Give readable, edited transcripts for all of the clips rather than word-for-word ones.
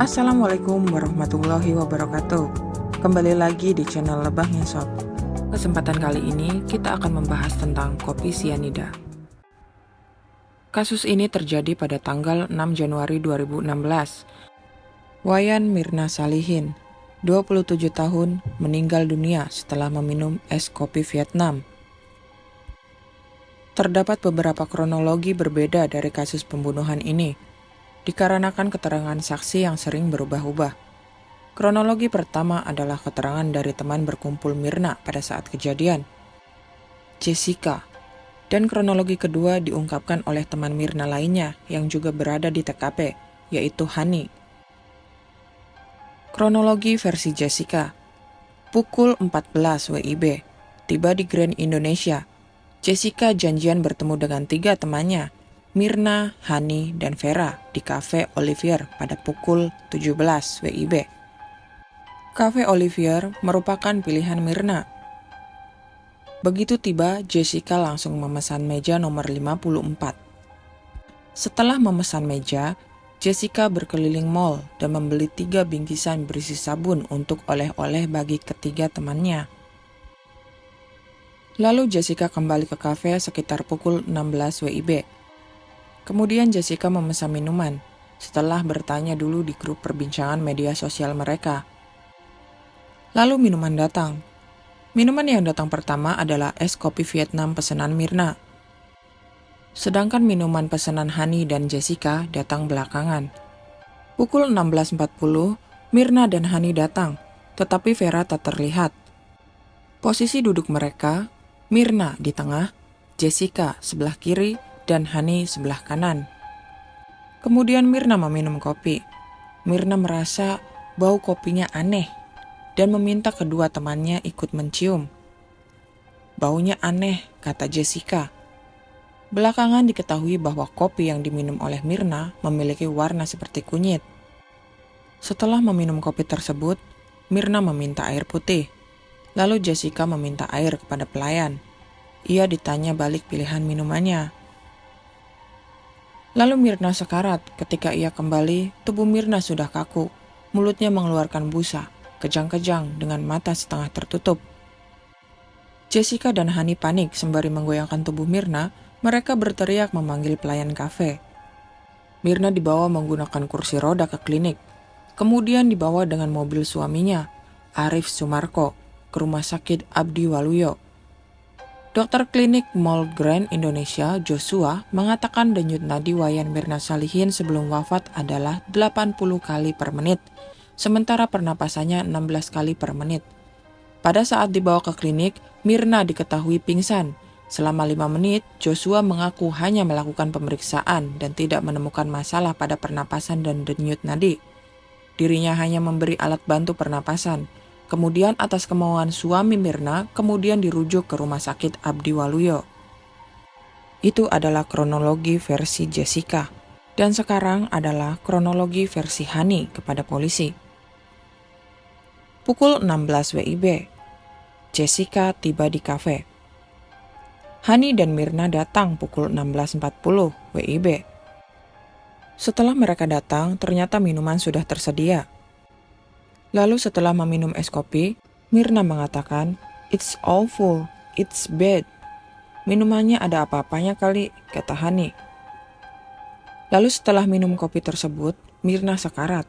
Assalamualaikum warahmatullahi wabarakatuh. Kembali lagi di channel Lebah Ngesot. Kesempatan kali ini kita akan membahas tentang kopi sianida. Kasus ini terjadi pada tanggal 6 Januari 2016. Wayan Mirna Salihin, 27 tahun, meninggal dunia setelah meminum es kopi Vietnam. Terdapat beberapa kronologi berbeda dari kasus pembunuhan ini, dikarenakan keterangan saksi yang sering berubah-ubah. Kronologi pertama adalah keterangan dari teman berkumpul Mirna pada saat kejadian, Jessica, dan kronologi kedua diungkapkan oleh teman Mirna lainnya yang juga berada di TKP, yaitu Hani. Kronologi versi Jessica. Pukul 14 WIB, tiba di Grand Indonesia. Jessica janjian bertemu dengan 3 temannya, Mirna, Hani, dan Vera di Cafe Olivier pada pukul 17 WIB. Cafe Olivier merupakan pilihan Mirna. Begitu tiba, Jessica langsung memesan meja nomor 54. Setelah memesan meja, Jessica berkeliling mall dan membeli 3 bingkisan berisi sabun untuk oleh-oleh bagi ketiga temannya. Lalu Jessica kembali ke kafe sekitar pukul 16 WIB. Kemudian Jessica memesan minuman, setelah bertanya dulu di grup perbincangan media sosial mereka. Lalu minuman datang. Minuman yang datang pertama adalah es kopi Vietnam pesanan Mirna. Sedangkan minuman pesanan Hani dan Jessica datang belakangan. Pukul 16.40, Mirna dan Hani datang, tetapi Vera tak terlihat. Posisi duduk mereka, Mirna di tengah, Jessica sebelah kiri, dan Hani sebelah kanan. Kemudian Mirna meminum kopi. Mirna merasa bau kopinya aneh dan meminta kedua temannya ikut mencium. Baunya aneh, kata Jessica. Belakangan diketahui bahwa kopi yang diminum oleh Mirna memiliki warna seperti kunyit. Setelah meminum kopi tersebut, Mirna meminta air putih. Lalu Jessica meminta air kepada pelayan. Ia ditanya balik pilihan minumannya. Lalu Mirna sekarat. Ketika ia kembali, tubuh Mirna sudah kaku. Mulutnya mengeluarkan busa, kejang-kejang dengan mata setengah tertutup. Jessica dan Hani panik sembari menggoyangkan tubuh Mirna. Mereka berteriak memanggil pelayan kafe. Mirna dibawa menggunakan kursi roda ke klinik. Kemudian dibawa dengan mobil suaminya, Arif Sumarko, ke rumah sakit Abdi Waluyo. Dokter klinik Mall Grand Indonesia, Joshua, mengatakan denyut nadi Wayan Mirna Salihin sebelum wafat adalah 80 kali per menit, sementara pernapasannya 16 kali per menit. Pada saat dibawa ke klinik, Mirna diketahui pingsan. Selama 5 menit, Joshua mengaku hanya melakukan pemeriksaan dan tidak menemukan masalah pada pernapasan dan denyut nadi. Dirinya hanya memberi alat bantu pernapasan. Kemudian atas kemauan suami Mirna, kemudian dirujuk ke rumah sakit Abdi Waluyo. Itu adalah kronologi versi Jessica. Dan sekarang adalah kronologi versi Hani kepada polisi. Pukul 16 WIB, Jessica tiba di kafe. Hani dan Mirna datang pukul 16.40 WIB. Setelah mereka datang, ternyata minuman sudah tersedia. Lalu setelah meminum es kopi, Mirna mengatakan, "It's awful, it's bad." Minumannya ada apa-apanya kali, kata Hani. Lalu setelah minum kopi tersebut, Mirna sekarat.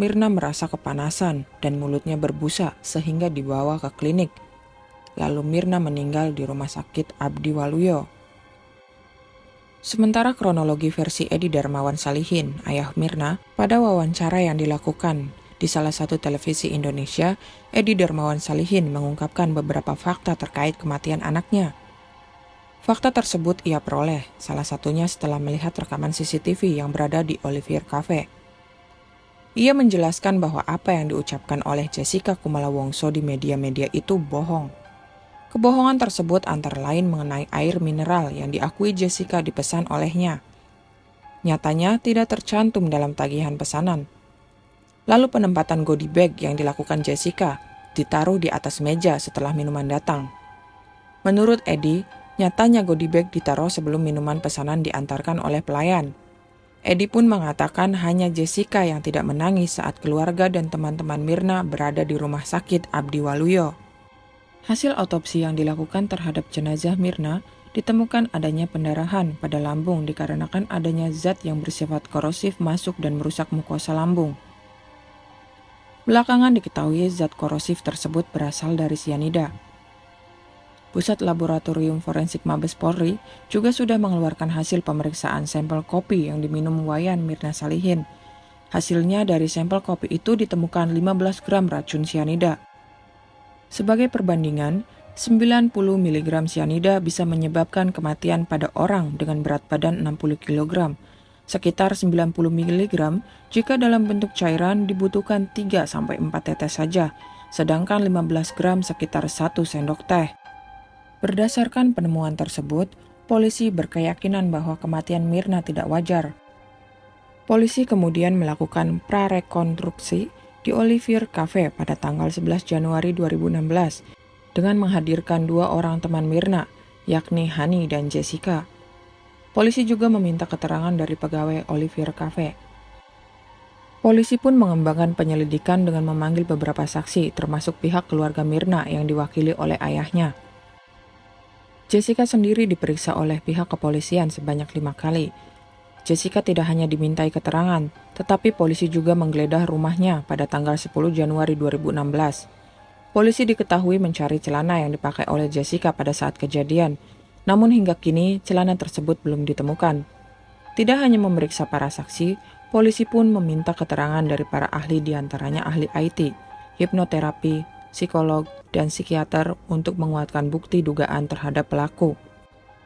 Mirna merasa kepanasan dan mulutnya berbusa sehingga dibawa ke klinik. Lalu Mirna meninggal di rumah sakit Abdi Waluyo. Sementara kronologi versi Edi Darmawan Salihin, ayah Mirna, pada wawancara yang dilakukan di salah satu televisi Indonesia, Edi Darmawan Salihin mengungkapkan beberapa fakta terkait kematian anaknya. Fakta tersebut ia peroleh, salah satunya setelah melihat rekaman CCTV yang berada di Olivier Cafe. Ia menjelaskan bahwa apa yang diucapkan oleh Jessica Kumala Wongso di media-media itu bohong. Kebohongan tersebut antara lain mengenai air mineral yang diakui Jessica dipesan olehnya. Nyatanya tidak tercantum dalam tagihan pesanan. Lalu penempatan goodie bag yang dilakukan Jessica ditaruh di atas meja setelah minuman datang. Menurut Edi, nyatanya goodie bag ditaruh sebelum minuman pesanan diantarkan oleh pelayan. Edi pun mengatakan hanya Jessica yang tidak menangis saat keluarga dan teman-teman Mirna berada di rumah sakit Abdi Waluyo. Hasil otopsi yang dilakukan terhadap jenazah Mirna ditemukan adanya pendarahan pada lambung dikarenakan adanya zat yang bersifat korosif masuk dan merusak mukosa lambung. Belakangan diketahui zat korosif tersebut berasal dari sianida. Pusat Laboratorium Forensik Mabes Polri juga sudah mengeluarkan hasil pemeriksaan sampel kopi yang diminum Wayan Mirna Salihin. Hasilnya dari sampel kopi itu ditemukan 15 gram racun sianida. Sebagai perbandingan, 90 mg sianida bisa menyebabkan kematian pada orang dengan berat badan 60 kg. Sekitar 90 mg jika dalam bentuk cairan dibutuhkan 3-4 tetes saja, sedangkan 15 gram sekitar 1 sendok teh. Berdasarkan penemuan tersebut, polisi berkeyakinan bahwa kematian Mirna tidak wajar. Polisi kemudian melakukan prarekonstruksi di Olivier Cafe pada tanggal 11 Januari 2016 dengan menghadirkan 2 orang teman Mirna, yakni Hani dan Jessica. Polisi juga meminta keterangan dari pegawai Olivier Cafe. Polisi pun mengembangkan penyelidikan dengan memanggil beberapa saksi, termasuk pihak keluarga Mirna yang diwakili oleh ayahnya. Jessica sendiri diperiksa oleh pihak kepolisian sebanyak 5 kali. Jessica tidak hanya dimintai keterangan, tetapi polisi juga menggeledah rumahnya pada tanggal 10 Januari 2016. Polisi diketahui mencari celana yang dipakai oleh Jessica pada saat kejadian, namun hingga kini celana tersebut belum ditemukan. Tidak hanya memeriksa para saksi, polisi pun meminta keterangan dari para ahli diantaranya ahli IT, hipnoterapi, psikolog, dan psikiater untuk menguatkan bukti dugaan terhadap pelaku.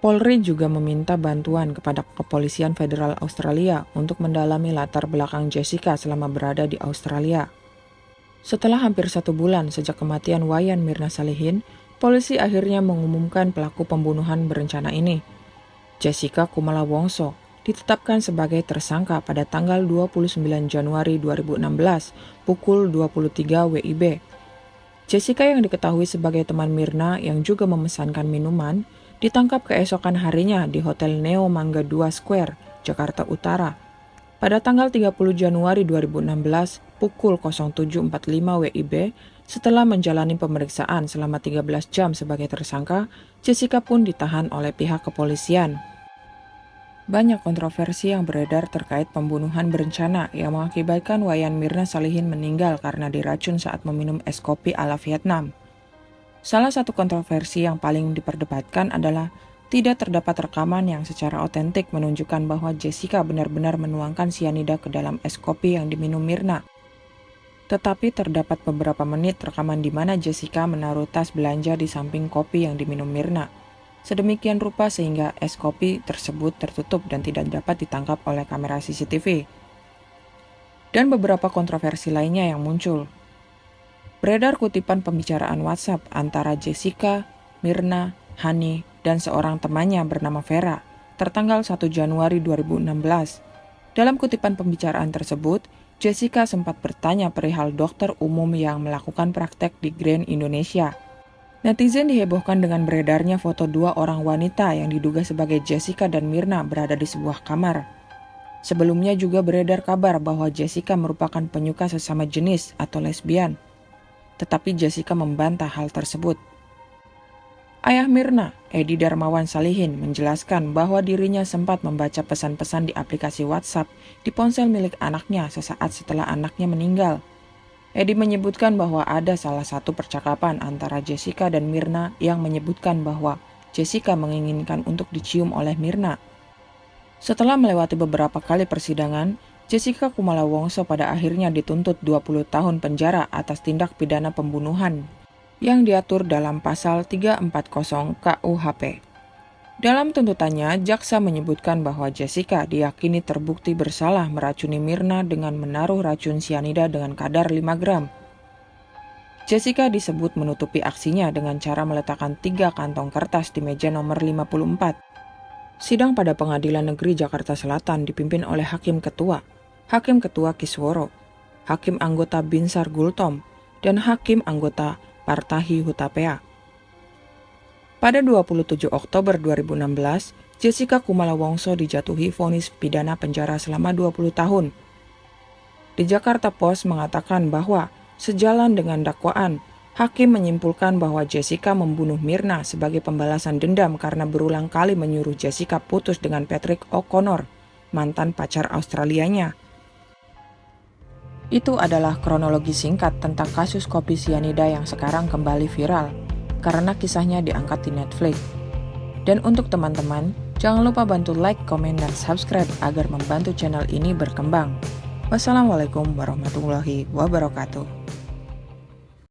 Polri juga meminta bantuan kepada Kepolisian Federal Australia untuk mendalami latar belakang Jessica selama berada di Australia. Setelah hampir 1 bulan sejak kematian Wayan Mirna Salihin, polisi akhirnya mengumumkan pelaku pembunuhan berencana ini. Jessica Kumala Wongso ditetapkan sebagai tersangka pada tanggal 29 Januari 2016 pukul 23 WIB. Jessica yang diketahui sebagai teman Mirna yang juga memesankan minuman, ditangkap keesokan harinya di Hotel Neo Mangga 2 Square, Jakarta Utara. Pada tanggal 30 Januari 2016, pukul 07.45 WIB, setelah menjalani pemeriksaan selama 13 jam sebagai tersangka, Jessica pun ditahan oleh pihak kepolisian. Banyak kontroversi yang beredar terkait pembunuhan berencana yang mengakibatkan Wayan Mirna Salihin meninggal karena diracun saat meminum es kopi ala Vietnam. Salah satu kontroversi yang paling diperdebatkan adalah tidak terdapat rekaman yang secara otentik menunjukkan bahwa Jessica benar-benar menuangkan sianida ke dalam es kopi yang diminum Mirna. Tetapi terdapat beberapa menit rekaman di mana Jessica menaruh tas belanja di samping kopi yang diminum Mirna. Sedemikian rupa sehingga es kopi tersebut tertutup dan tidak dapat ditangkap oleh kamera CCTV. Dan beberapa kontroversi lainnya yang muncul. Beredar kutipan pembicaraan WhatsApp antara Jessica, Mirna, Hani, dan seorang temannya bernama Vera, tertanggal 1 Januari 2016. Dalam kutipan pembicaraan tersebut, Jessica sempat bertanya perihal dokter umum yang melakukan praktek di Grand Indonesia. Netizen dihebohkan dengan beredarnya foto 2 orang wanita yang diduga sebagai Jessica dan Mirna berada di sebuah kamar. Sebelumnya juga beredar kabar bahwa Jessica merupakan penyuka sesama jenis atau lesbian. Tetapi Jessica membantah hal tersebut. Ayah Mirna, Edi Darmawan Salihin, menjelaskan bahwa dirinya sempat membaca pesan-pesan di aplikasi WhatsApp di ponsel milik anaknya sesaat setelah anaknya meninggal. Edi menyebutkan bahwa ada salah satu percakapan antara Jessica dan Mirna yang menyebutkan bahwa Jessica menginginkan untuk dicium oleh Mirna. Setelah melewati beberapa kali persidangan, Jessica Kumala Wongso pada akhirnya dituntut 20 tahun penjara atas tindak pidana pembunuhan yang diatur dalam pasal 340 KUHP. Dalam tuntutannya, jaksa menyebutkan bahwa Jessica diyakini terbukti bersalah meracuni Mirna dengan menaruh racun sianida dengan kadar 5 gram. Jessica disebut menutupi aksinya dengan cara meletakkan 3 kantong kertas di meja nomor 54. Sidang pada Pengadilan Negeri Jakarta Selatan dipimpin oleh Hakim Ketua Kisworo, Hakim Anggota Binsar Gultom, dan Hakim Anggota Partahi Hutapea. Pada 27 Oktober 2016, Jessica Kumala Wongso dijatuhi vonis pidana penjara selama 20 tahun. The Jakarta Post mengatakan bahwa sejalan dengan dakwaan, hakim menyimpulkan bahwa Jessica membunuh Myrna sebagai pembalasan dendam karena berulang kali menyuruh Jessica putus dengan Patrick O'Connor, mantan pacar Australianya. Itu adalah kronologi singkat tentang kasus kopi sianida yang sekarang kembali viral karena kisahnya diangkat di Netflix. Dan untuk teman-teman, jangan lupa bantu like, komen, dan subscribe agar membantu channel ini berkembang. Wassalamualaikum warahmatullahi wabarakatuh.